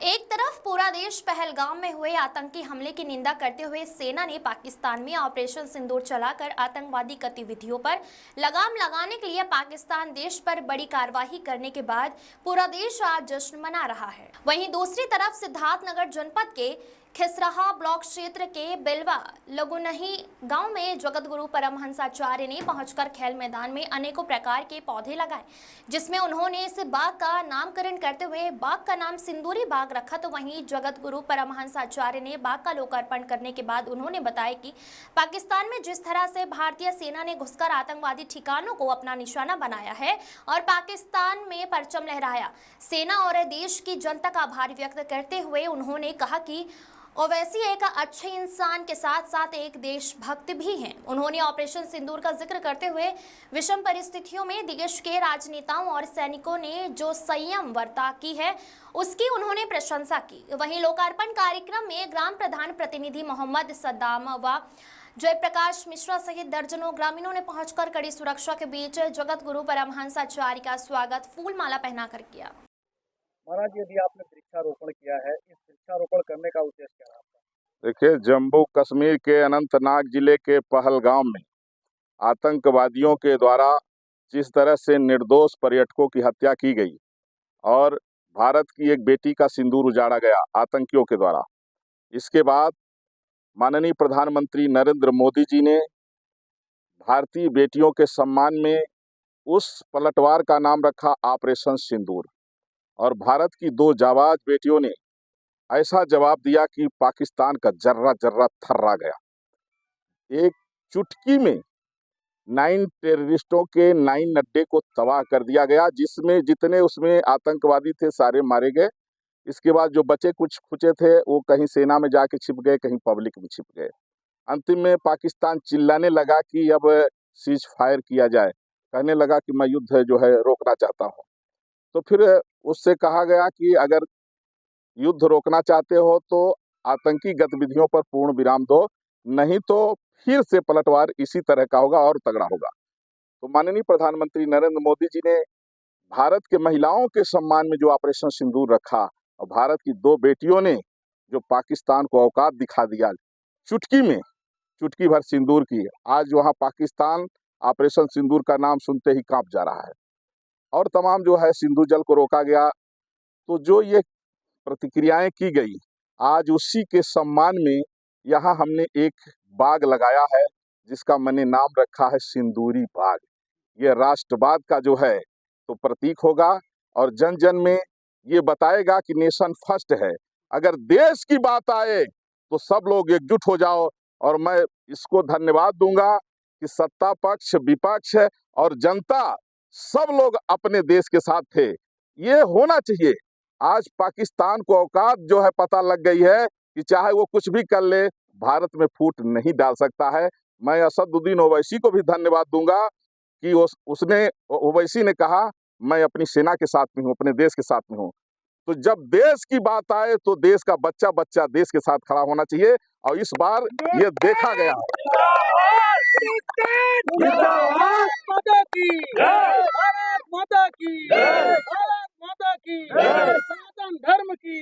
एक तरफ पूरा देश पहलगाम में हुए आतंकी हमले की निंदा करते हुए सेना ने पाकिस्तान में ऑपरेशन सिंदूर चलाकर आतंकवादी गतिविधियों पर लगाम लगाने के लिए पाकिस्तान देश पर बड़ी कार्रवाई करने के बाद पूरा देश आज जश्न मना रहा है। वहीं दूसरी तरफ सिद्धार्थनगर जनपद के खिसराहा ब्लॉक क्षेत्र के बेलवा लगुनही गांव में जगत गुरु परमहंसाचार्य ने पहुंचकर खेल मैदान में अनेकों प्रकार के पौधे लगाए, जिसमें उन्होंने इस बाग का नामकरण करते हुए बाग का नाम सिंदूरी बाग रखा। तो वहीं जगत गुरु परमहंसाचार्य ने बाग का लोकार्पण करने के बाद उन्होंने बताया कि पाकिस्तान में जिस तरह से भारतीय सेना ने घुसकर आतंकवादी ठिकानों को अपना निशाना बनाया है और पाकिस्तान में परचम लहराया, सेना और देश की जनता का आभार व्यक्त करते हुए उन्होंने कहा कि ओवैसी एक अच्छे इंसान के साथ साथ एक देशभक्त भी हैं। उन्होंने ऑपरेशन सिंदूर का जिक्र करते हुए विषम परिस्थितियों में देश के राजनेताओं और सैनिकों ने जो संयम वर्ता की है उसकी उन्होंने प्रशंसा की। वहीं लोकार्पण कार्यक्रम में ग्राम प्रधान प्रतिनिधि मोहम्मद सद्दाम व जयप्रकाश मिश्रा सहित दर्जनों ग्रामीणों ने पहुंचकर कड़ी सुरक्षा के बीच जगत गुरु परमहंसाचार्य का स्वागत फूल माला पहनाकर किया। महाराज, यदि आपने वृक्षारोपण किया है, इस वृक्षारोपण करने का उद्देश्य क्या है? देखिए, जम्मू कश्मीर के अनंतनाग जिले के पहलगाम में आतंकवादियों के द्वारा जिस तरह से निर्दोष पर्यटकों की हत्या की गई और भारत की एक बेटी का सिंदूर उजाड़ा गया आतंकियों के द्वारा, इसके बाद माननीय प्रधानमंत्री नरेंद्र मोदी जी ने भारतीय बेटियों के सम्मान में उस पलटवार का नाम रखा ऑपरेशन सिंदूर। और भारत की दो जाबाज बेटियों ने ऐसा जवाब दिया कि पाकिस्तान का जर्रा जर्रा थर्रा गया। एक चुटकी में 9 टेररिस्टों के 9 अड्डे को तबाह कर दिया गया, जिसमें जितने उसमें आतंकवादी थे सारे मारे गए। इसके बाद जो बचे कुछ खुचे थे वो कहीं सेना में जाके छिप गए, कहीं पब्लिक में छिप गए। अंतिम में पाकिस्तान चिल्लाने लगा कि अब सीज फायर किया जाए, कहने लगा कि मैं युद्ध जो है रोकना चाहता हूँ। तो फिर उससे कहा गया कि अगर युद्ध रोकना चाहते हो तो आतंकी गतिविधियों पर पूर्ण विराम दो, नहीं तो फिर से पलटवार इसी तरह का होगा और तगड़ा होगा। तो माननीय प्रधानमंत्री नरेंद्र मोदी जी ने भारत के महिलाओं के सम्मान में जो ऑपरेशन सिंदूर रखा और भारत की दो बेटियों ने जो पाकिस्तान को औकात दिखा दिया, चुटकी भर सिंदूर की, आज वहाँ पाकिस्तान ऑपरेशन सिंदूर का नाम सुनते ही कांप जा रहा है और तमाम जो है सिंधु जल को रोका गया। तो जो ये प्रतिक्रियाएं की गई, आज उसी के सम्मान में यहाँ हमने एक बाग लगाया है जिसका मैंने नाम रखा है सिंदूरी बाग। ये राष्ट्रवाद का जो है तो प्रतीक होगा और जन जन में ये बताएगा कि नेशन फर्स्ट है। अगर देश की बात आए तो सब लोग एकजुट हो जाओ। और मैं इसको धन्यवाद दूंगा कि सत्ता पक्ष, विपक्ष और जनता सब लोग अपने देश के साथ थे। ये होना चाहिए। आज पाकिस्तान को औकात जो है पता लग गई है कि चाहे वो कुछ भी कर ले, भारत में फूट नहीं डाल सकता है। मैं असदुद्दीन ओवैसी को भी धन्यवाद दूंगा कि ओवैसी ने कहा मैं अपनी सेना के साथ में हूँ, अपने देश के साथ में हूँ। तो जब देश की बात आए तो देश का बच्चा बच्चा देश के साथ खड़ा होना चाहिए और इस बार ये देखा गया। भारत माता की, भारत माता की, सनातन धर्म की।